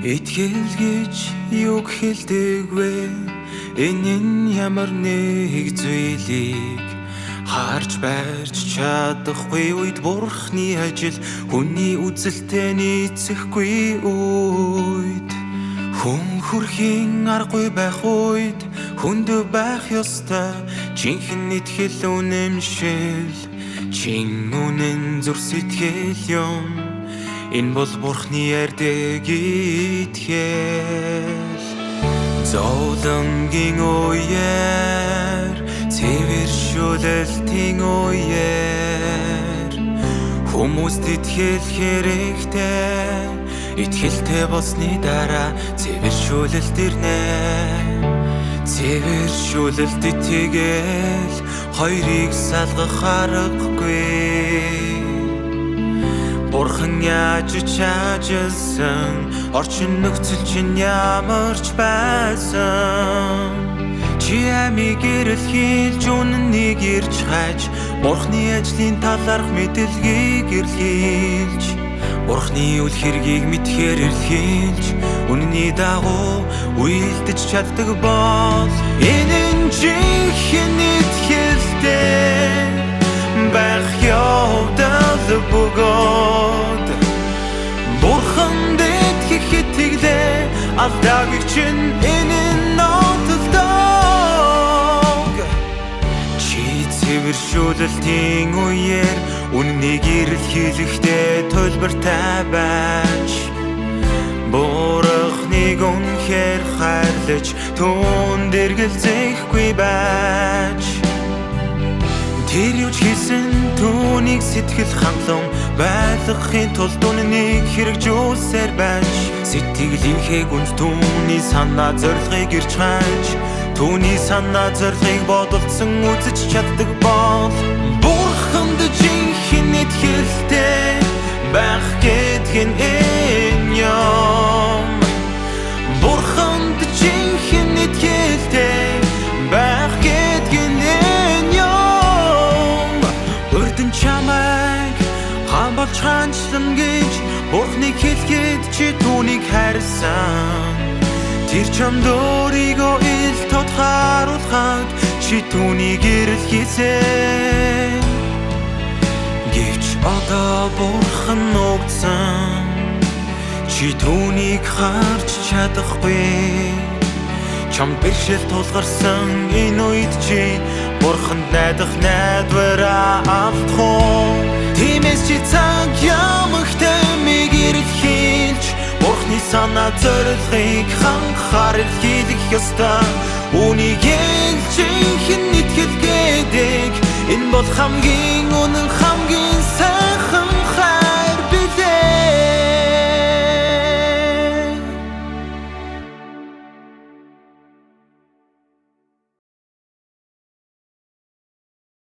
Итгэл гэж юу хэлдэг вэ? Энэ нь ямар нэг зүйлийг харж барьж чадахгүй үед Бурхны ажил хүний үзэлтэй нийцэхгүй үед хүн хүрхийн аргагүй байх үед хүнд байх ёстой жинхэнэ итгэл үнэмшил чин үнэн зүр сэтгэл юм. Энэ бол Бурхны ярьдаг итгэл. Зовлонгийн үеэр цэвэршүүлэлтийн үеэр хүмүүст итгэл хэрэгтэй. Итгэлтэй болсны дараа цэвэршүүлэлт ирнэ. Цэвэршүүлэлт итгэл хоёрыг салгах аргагүй. Бурхан яаж чаажсан орчин нөхцөл чинь ямарч байсан чи амиг эрэлхийлж үннийг ирж хайж Бурхны ажлын талаарх мэдээллийг эрэлхийлж Бурхны үйл хэргийг мэдхээр эрэлхийлж үнний дагуу үйлдэж чаддаг бол энэ жинхэнэ итгэлтэй байх явдал бөгөөд Бурханд итгэх итгэлээ алдаагүй чинь энэ нотолдог чи цэвэршүүлэлтийн үеэр үннийг эрэлхийлэхдээ төлбөртэй байж Бурхныг үнэхээр хайрлаж түүнд эргэлзэхгүй байж Тэр юуч хийсэн түүнийг сэтгэл хангалуун байлгахын тулд үннийг хэрэгжүүлсээр байж сэтгэлийнхээ гүнд түүний санаа зорилгыг ирж хайж түүний санаа зорилгыг бодолцсон үзэж чаддаг бол Бурханд жинхэнэ итгэлтэй байх гэдэг нь энэ юм. Бурханд жинхэнэ итгэлтэй байх гэдэг нь чамайг хамбалж ханчлан гэж Бурхныг хэлгээд чи түүнийг хайрсан Тэр чамд өөрийгөө ил тодхааруулхад чи түүнийг эрэлхийлсэн Гэвч одоо Бурхан нуугдсан чи түүнийг харж чадахгүй Чамд бэрхшээл тулгарсан энэ үед чи Бурханд найдах найдвараа автах Тиймээс чи цаг ямагтай миг эрэлхийлж Бурхны санаа зорилгыг ханхаар эрэлхийлэх ёстой Үүнийг жинхэнэ итгэл гэдэг энэ бол хамгийн